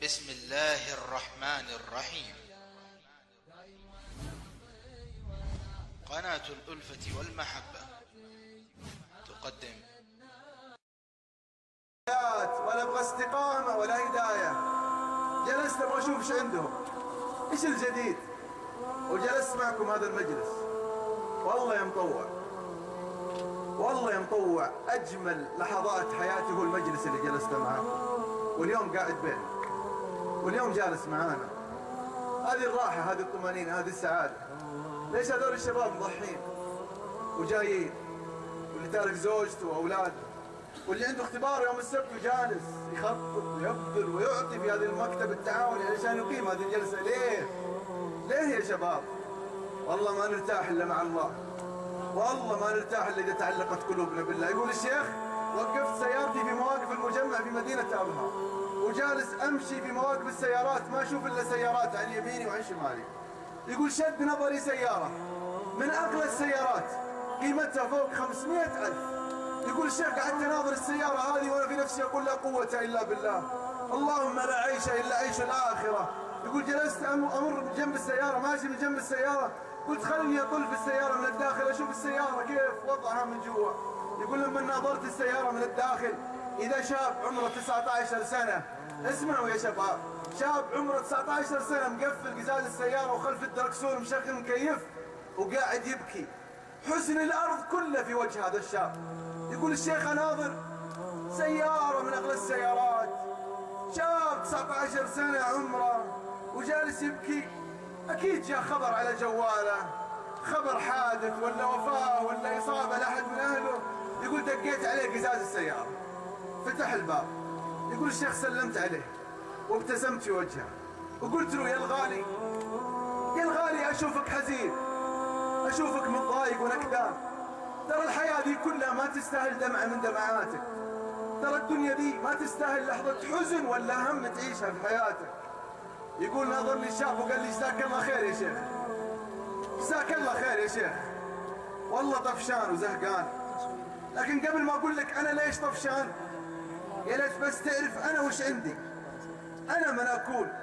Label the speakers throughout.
Speaker 1: بسم الله الرحمن الرحيم. قناة الألفة والمحبة تقدم.
Speaker 2: ولا ابغى استقامة ولا هداية. جلست ابغى اشوف ايش عندهم، ايش الجديد، وجلست معكم هذا المجلس. والله يا مطوع، والله يا مطوع، اجمل لحظات حياتي هو المجلس اللي جلست معاكم، واليوم قاعد بينك، واليوم جالس معانا. هذه الراحة، هذه الطمأنينة، هذه السعادة. ليش هذول الشباب مضحين وجايين، واللي تارك زوجته واولاده، واللي عنده اختبار يوم السبت وجالس يخطط ويبذل ويعطي في هذه المكتب التعاوني علشان يقيم هذه الجلسة. ليه يا شباب؟ والله ما نرتاح الا مع الله، والله ما نرتاح الا اذا تعلقت قلوبنا بالله. يقول الشيخ: وقفت سيارتي في مواقف المجمع في مدينة أبها، وجالس امشي في مواقف السيارات ما اشوف الا سيارات عن يميني وعن شمالي. يقول: شد نظري سيارة من اغلى السيارات قيمتها فوق 500,000. يقول الشيخ: قعدت اناظر السيارة هذه وانا في نفسي اقول لا قوة الا بالله، اللهم لا عيش الا عيش الاخرة. يقول: جلست امر جنب السيارة، ماشي من جنب السيارة، قلت خلني اطل في السيارة من الداخل اشوف السيارة كيف وضعها من جوا. يقول: لما ناظرت السيارة من الداخل اذا شاب عمره 19 سنة، اسمعوا يا شباب، شاب عمره 19 سنة مقفل قزاز السيارة وخلف الدركسون مشغل مكيف وقاعد يبكي، حزن الارض كله في وجه هذا الشاب. يقول الشيخ: اناظر سيارة من اغلى السيارات، شاب 19 سنة عمره وجالس يبكي، اكيد جاء خبر على جواله، خبر حادث ولا وفاة ولا اصابة لاحد من اهله. يقول: دقيت عليه قزاز السيارة، فتح الباب. يقول الشيخ: سلمت عليه وابتسمت في وجهه وقلت له: يا الغالي، يا الغالي، اشوفك حزين، اشوفك متضايق ونكدان. ترى الحياة دي كلها ما تستاهل دمعة من دمعاتك، ترى الدنيا دي ما تستاهل لحظة حزن ولا هم تعيشها في حياتك. يقول: ناظرني الشاب وقال لي: جزاك الله خير يا شيخ، جزاك الله خير يا شيخ، والله طفشان وزهقان. لكن قبل ما اقول لك انا ليش طفشان، يا ليت بس تعرف انا وش عندي، انا من اكون،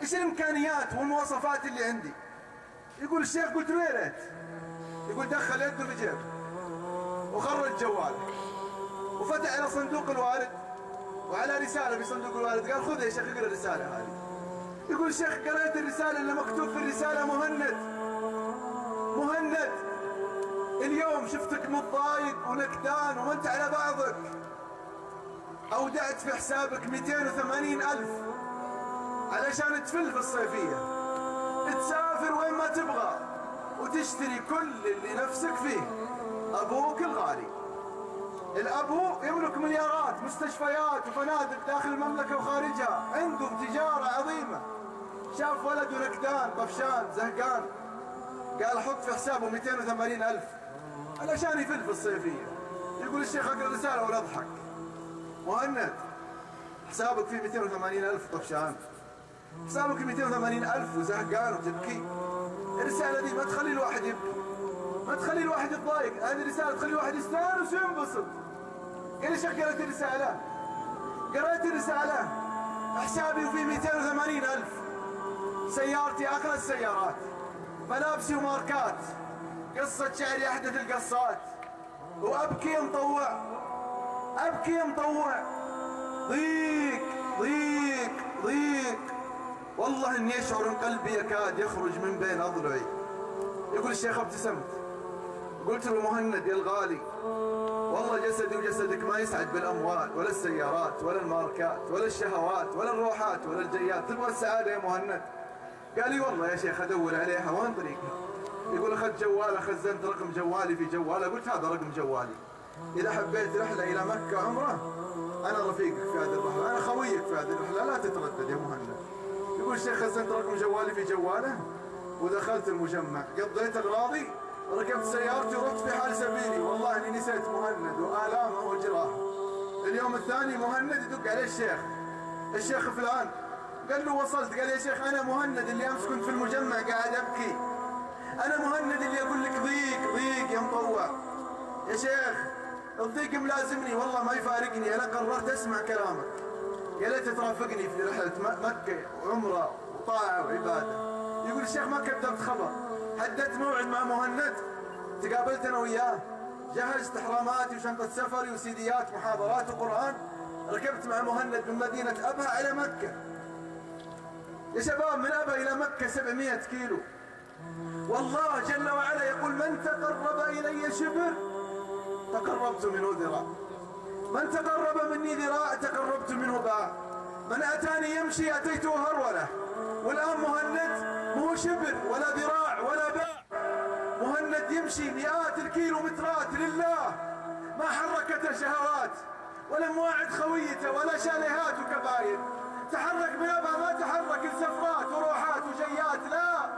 Speaker 2: ايش الامكانيات والمواصفات اللي عندي. يقول الشيخ: قلت له: يا ريت. يقول: دخل يده في جيبه وخرج جواله وفتح على صندوق الوالد وعلى رسالة في صندوق الوالد، قال: خذ يا شيخ اقرا الرسالة هذه. يقول الشيخ: قرأت الرسالة اللي مكتوب في الرسالة: مهند، اليوم شفتك متضايق ونكدان وما انت على بعضك، اودعت في حسابك 280,000 علشان تفل في الصيفية، تسافر وين ما تبغى وتشتري كل اللي نفسك فيه. ابوك الغالي، الابو يملك مليارات، مستشفيات وفنادق داخل المملكة وخارجها، عندهم تجارة عظيمة. شاف ولده نكدان طفشان زهقان، قال: حط في حسابه 280,000 علشان يفل في الصيفية. يقول الشيخ: اقرا الرسالة ولا اضحك. مهند، حسابك فيه 280,000 طفشان، حسابك 280,000 وزهقان وتبكي. الرسالة دي ما تخلي الواحد يبكي، ما تخلي الواحد يتضايق، هذه الرسالة تخلي الواحد يستانس وينبسط. قال الشيخ: قرأت الرسالة، قرأت الرسالة، حسابي فيه 280,000، سيارتي أغلى السيارات، ملابسي وماركات، قصة شعري أحدث القصات، وأبكي يا مطوع، أبكي يا مطوع، ضيق ضيق ضيق، والله إني أشعر إن قلبي يكاد يخرج من بين أضلعي. يقول الشيخ: ابتسمت قلت له: مهند يا الغالي، والله جسدي وجسدك ما يسعد بالأموال ولا السيارات ولا الماركات ولا الشهوات ولا الروحات ولا الجيات، تبغى السعادة يا مهند؟ قال لي: والله يا شيخ أدور عليها، وين طريقها؟ يقول: أخذت جواله، خزنت رقم جوالي في جواله، قلت: هذا رقم جوالي، إذا حبيت رحلة إلى مكة عمره أنا رفيقك في هذه الرحلة، أنا خويك في هذه الرحلة، لا تتردد يا مهند. يقول الشيخ: خزنت رقم جوالي في جواله ودخلت المجمع، قضيت أغراضي، ركبت سيارتي ورحت في حال سبيلي، والله إني نسيت مهند وآلامه وجراحه. اليوم الثاني مهند يدق عليه الشيخ فلان، قال له: وصلت. قال: يا شيخ أنا مهند اللي أمس كنت في المجمع قاعد أبكي، أنا مهند اللي أقول لك ضيق ضيق يا مطوع. يا شيخ الضيق ملازمني، والله ما يفارقني، أنا قررت أسمع كلامك، يا ليت ترافقني في رحلة مكة وعمرة وطاعة وعبادة. يقول الشيخ ما كذبت خبر، حددت موعد مع مهند، تقابلت أنا وياه، جهزت إحراماتي وشنطة سفري وسيديات محاضرات وقرآن، ركبت مع مهند من مدينة أبها على مكة. يا شباب من أبها إلى مكة 700 كيلو. والله جل وعلا يقول من تقرب إلي شبر تقربت منه ذراع، من تقرب مني ذراع تقربت منه باع، من أتاني يمشي أتيته هرولة. والآن مهند مو شبر ولا ذراع ولا باع، مهند يمشي مئات الكيلومترات لله، ما حركته شهوات ولا مواعد خويته ولا شاليهات وكباير. تحرك من أبها ما تحرك السفرات وروحات وجيات، لا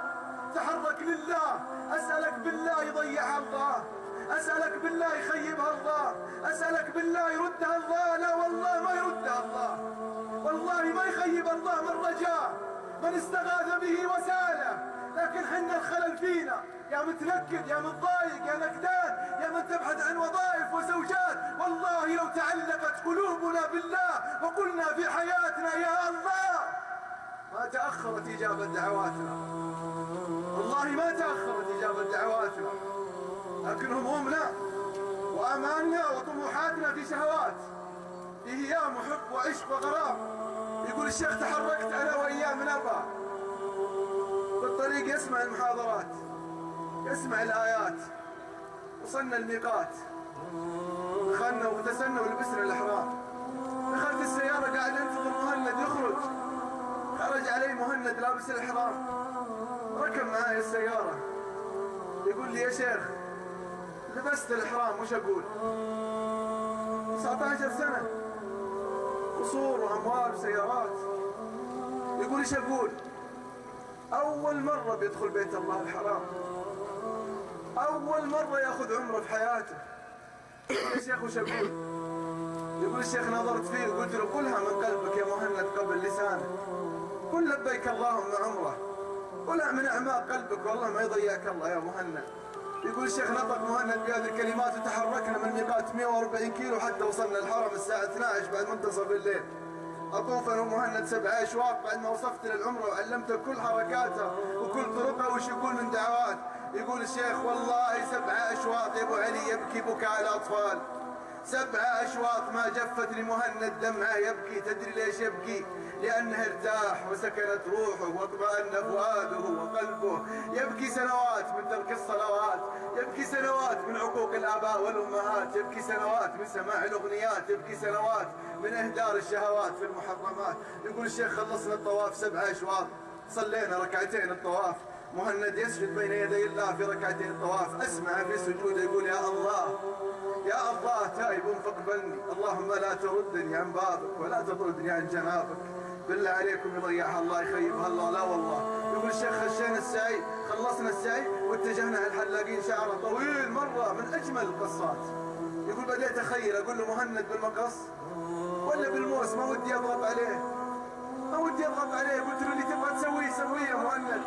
Speaker 2: تحرك لله. أسألك بالله يضيعها الله، أسألك بالله يخيبها الله، أسألك بالله يردها الله. لا والله ما يردها الله، والله ما يخيب الله من رجاه، من استغاث به وساله. لكن حنا الخلل فينا، يا متنكد يا متضايق يا نكدان يا من تبحث عن وظائف وزوجات. والله لو تعلقت قلوبنا بالله وقلنا في حياتنا يا الله ما تأخرت إجابة دعواتنا، والله ما تأخرت إجابة دعواتنا. لكن همومنا وأمالنا وطموحاتنا في شهوات، في هيام وحب وعشق وغرام. يقول الشيخ تحركت أنا وإياه من أبها بالطريق، يسمع المحاضرات يسمع الآيات. وصلنا الميقات، دخلنا واغتسلنا ولبسنا الإحرام. دخلت السيارة قاعد انتظر مهند يخرج، خرج علي مهند لابس الإحرام، ركب معاي السيارة. يقول لي يا شيخ لبست الإحرام وش أقول؟ 19 سنة، قصور وأموال وسيارات. يقول ايش أقول؟ أول مرة بيدخل بيت الله الحرام، أول مرة يأخذ عمره في حياته. يا شيخ وش أقول؟ يقول الشيخ نظرت فيه وقلت له قلها من قلبك يا مهند قبل لسانك، قل لبيك اللهم عمره، قلها من أعماق قلبك والله ما يضيعك الله يا مهند. يقول الشيخ نطق مهند بهذه الكلمات وتحركنا من ميقات 140 كيلو حتى وصلنا الحرم الساعة 12 بعد منتصف الليل. أطوف أنا ومهند 7 أشواط بعد ما وصفت للعمرة وعلمته كل حركاتها وكل طرقها وش يقول من دعوات. يقول الشيخ والله 7 أشواط يا أبو علي يبكي بكاء الأطفال، 7 أشواط ما جفت لمهند دمعه يبكي. تدري ليش يبكي؟ لأنه ارتاح وسكنت روحه واطمأن فؤاده وقلبه. يبكي سنوات من ترك الصلوات، يبكي سنوات من عقوق الآباء والأمهات، يبكي سنوات من سماع الأغنيات، يبكي سنوات من إهدار الشهوات في المحرمات. يقول الشيخ خلصنا الطواف 7 أشواط، صلينا ركعتين الطواف. مهند يسجد بين يدي الله في ركعتين الطواف، أسمع في سجوده يقول يا الله يا الله تائب فاقبلني، اللهم لا تردني عن بابك ولا تطردني عن جنابك. بالله عليكم يضيعها الله يخيبها الله. لا والله. يقول الشيخ خشينا السعي، خلصنا السعي واتجهنا على الحلاقين شعره طويل مرة من أجمل القصات. يقول بديت أخير أقول له مهند بالمقص ولا بالموس، ما ودي أضرب عليه، ما ودي أضرب عليه. قلت له اللي تبغى تسويه سويه يا مهند.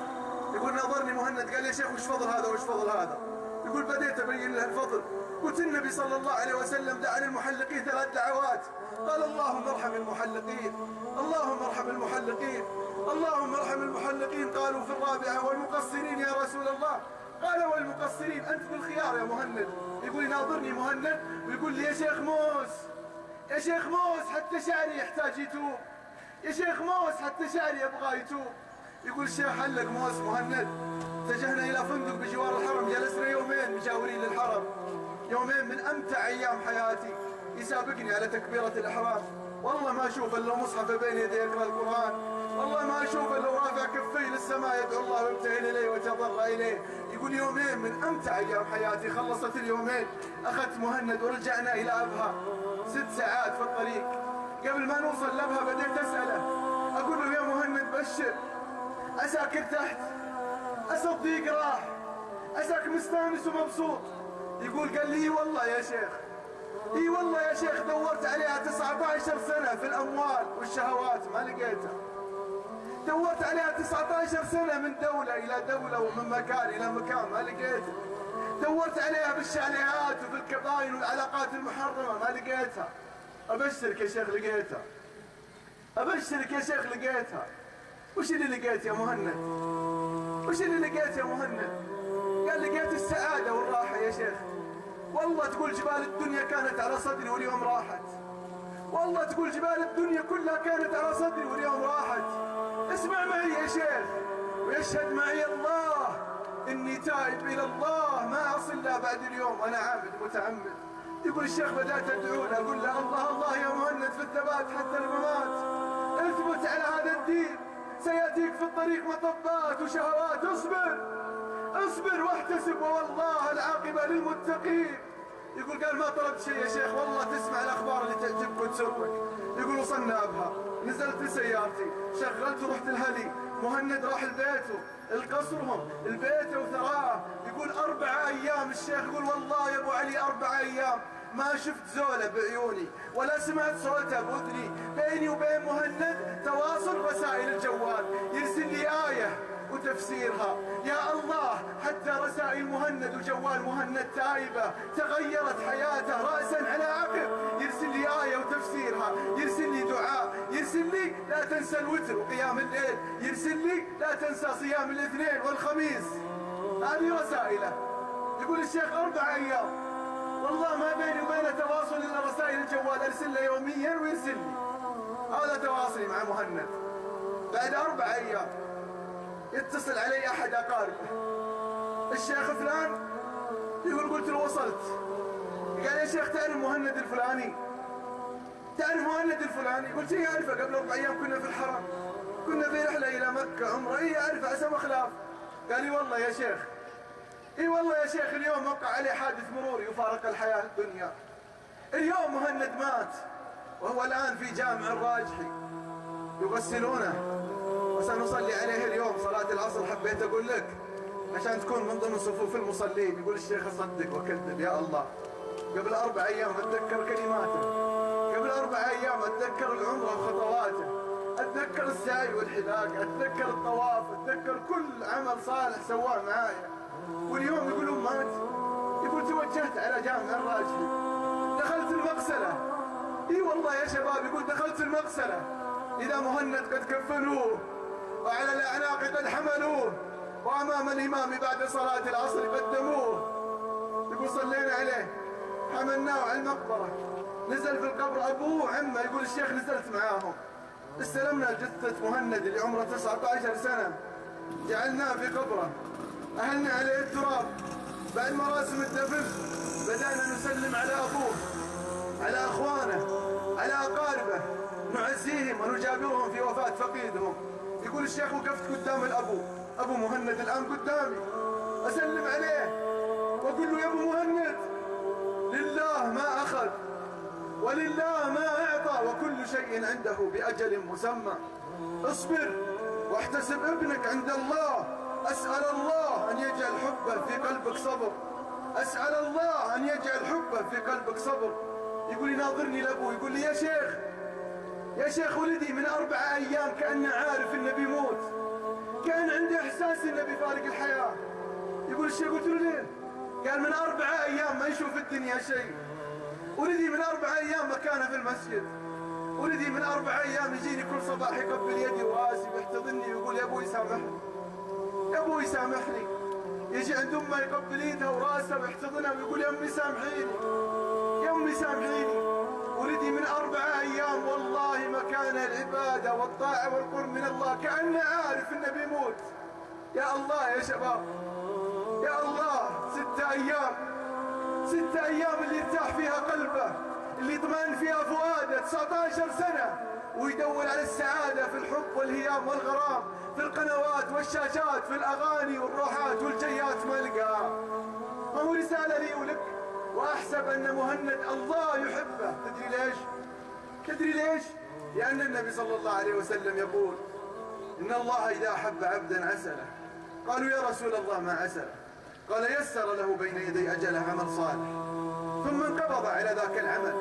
Speaker 2: يقول ناظرني مهند قال يا شيخ وش فضل هذا وش فضل هذا؟ يقول بديت أبين له الفضل. قلت النبي صلى الله عليه وسلم دعا للمحلقين 3 دعوات، قال اللهم ارحم المحلقين، اللهم ارحم المحلقين، اللهم ارحم المحلقين. قالوا في الرابعة والمقصرين يا رسول الله؟ قال والمقصرين أنت بالخيار يا مهند. يقول ناظرني مهند ويقول لي يا شيخ موس، يا شيخ موس حتى شعري يحتاج يتوب، يا شيخ موس حتى شعري يبغى يتوب. يقول الشيخ حلق موس مهند. اتجهنا إلى فندق بجوار الحرم، جلسنا يومين مجاورين للحرم، يومين من أمتع أيام حياتي. يسابقني على تكبيرة الإحرام، والله ما أشوف إلا مصحف بين يدي يقرأ القرآن، والله ما أشوف إلا رافع كفي للسماء يدعو الله ويبتهل إليه ويتضرع إليه. يقول يومين من أمتع أيام حياتي. خلصت اليومين أخذت مهند ورجعنا إلى أبها، 6 ساعات في الطريق. قبل ما نوصل لأبها بديت أسأله، أقول له يا مهند بشر، عساك ارتحت، عسى الضيق راح، عساك مستانس ومبسوط. يقول قال لي والله يا شيخ، اي والله يا شيخ دورت عليها 19 سنة في الأموال والشهوات ما لقيتها، دورت عليها 19 سنة من دولة إلى دولة ومن مكان إلى مكان ما لقيتها، دورت عليها بالشاليهات وفي الكباين والعلاقات المحرمة ما لقيتها. أبشرك يا شيخ لقيتها. أبشرك يا شيخ لقيتها. وش اللي لقيت يا مهند؟ وش اللي لقيت يا مهند؟ قال لقيت السعادة والراحة يا شيخ. والله تقول جبال الدنيا كانت على صدري واليوم راحت. والله تقول جبال الدنيا كلها كانت على صدري واليوم راحت. اسمع معي يا شيخ، ويشهد معي الله إني تائب إلى الله ما أصل إلا بعد اليوم، أنا عابد متعمد. يقول الشيخ بدأت أدعو له، أقول له الله الله يا مهند في الثبات حتى الممات، اثبت على هذا الدين، سيأتيك في الطريق مطبات وشهوات، اصبر اصبر واحتسب والله العاقبة للمتقين. يقول قال ما طلبت شيء يا شيخ، والله تسمع الأخبار اللي تعجبك وتسرك. يقول وصلنا أبها، نزلت لسيارتي، شغلت ورحت الهلي. مهند راح لبيته، القصرهم، البيت وثراه. يقول 4 أيام الشيخ، يقول والله يا أبو علي 4 أيام ما شفت زولة بعيوني ولا سمعت صوته بأذني. بيني وبين مهند تواصل رسائل الجوال، يرسل لي آية وتفسيرها. يا الله حتى رسائل مهند وجوال مهند تائبة تغيرت حياته رأسا على عقب. يرسل لي آية وتفسيرها، يرسل لي دعاء، يرسل لي لا تنسى الوتر وقيام الليل، يرسل لي لا تنسى صيام الاثنين والخميس. هذه رسائله. يقول الشيخ 4 أيام والله ما بيني وبينه تواصل الا رسائل الجوال، ارسل له يوميا ويرسل لي. هذا تواصلي مع مهند. بعد 4 أيام يتصل علي احد اقاربه، الشيخ فلان. يقول قلت له وصلت. قال يا شيخ تعرف مهند الفلاني؟ تعرف مهند الفلاني؟ قلت ايه اعرفه، قبل 4 أيام كنا في الحرم، كنا في رحله الى مكه عمره. ايه اعرفه عسى مخلاف. قال لي والله يا شيخ، اي والله يا شيخ اليوم وقع عليه حادث مروري وفارق الحياة الدنيا. اليوم مهند مات وهو الآن في جامع الراجحي يغسلونه وسنصلي عليه اليوم صلاة العصر. حبيت أقول لك عشان تكون من ضمن صفوف المصلين. يقول الشيخ أصدق وكذب يا الله. قبل 4 أيام أتذكر كلماته، قبل 4 أيام أتذكر العمرة وخطواته، أتذكر السعي والحلاق، أتذكر الطواف، أتذكر كل عمل صالح سواه معايا. واليوم يقولون مات. يقول توجهت على جامع الراجحي، دخلت المغسلة. اي والله يا شباب، يقول دخلت المغسلة إذا مهند قد كفنوه وعلى الأعناق قد حملوه وأمام الإمام بعد صلاة العصر قدموه. يقول صلينا عليه، حملناه على المقبرة، نزل في القبر أبوه وعمه. يقول الشيخ نزلت معاهم، استلمنا جثة مهند اللي عمره 19 سنة، جعلناه في قبره، أهلنا عليه التراب. بعد مراسم الدفن بدأنا نسلم على أبوه، على أخوانه، على أقاربه، نعزيهم ونجابرهم في وفاة فقيدهم. يقول الشيخ وقفت قدام الأبو، أبو مهند الآن قدامي، أسلم عليه وأقول له يا أبو مهند لله ما أخذ ولله ما أعطى وكل شيء عنده بأجل مسمى. اصبر واحتسب ابنك عند الله. أسأل الله أن يجعل حبه في قلبك صبر، أسأل الله أن يجعل حبه في قلبك صبر. يقول يناظرني لأبوه، يقول لي يا شيخ ولدي من 4 أيام كأنه عارف إنه بيموت، كان عنده إحساس إنه بيفارق الحياة. يقول الشيخ قلت له ليه؟ قال من 4 أيام ما يشوف الدنيا شيء. ولدي من 4 أيام مكانه في المسجد. ولدي من 4 أيام يجيني كل صباح يقبل يدي وراسي ويحتضني ويقول يا أبوي سامحني، يا أبوي سامحني. يجي عند أمه يقبل ايدها وراسها ويحتضنها ويقول يا أمي سامحيني، يا أمي سامحيني. ولدي من 4 أيام والله مكان العبادة والطاعة والقرب من الله كأنه عارف إنه بيموت. يا الله يا شباب، يا الله 6 أيام، 6 أيام اللي ارتاح فيها قلبه، اللي اطمئن فيها فؤاده 19 سنة ويدور على السعادة في الحب والهيام والغرام، في القنوات والشاشات، في الأغاني والروحات والجيات ما لقاها. ما هو رسالة لي ولك. وأحسب أن مهند الله يحبه. تدري ليش؟ تدري ليش؟ لأن النبي صلى الله عليه وسلم يقول إن الله إذا أحب عبدا عسله. قالوا يا رسول الله ما عسله؟ قال يسر له بين يدي أجله عمل صالح ثم انقبض على ذاك العمل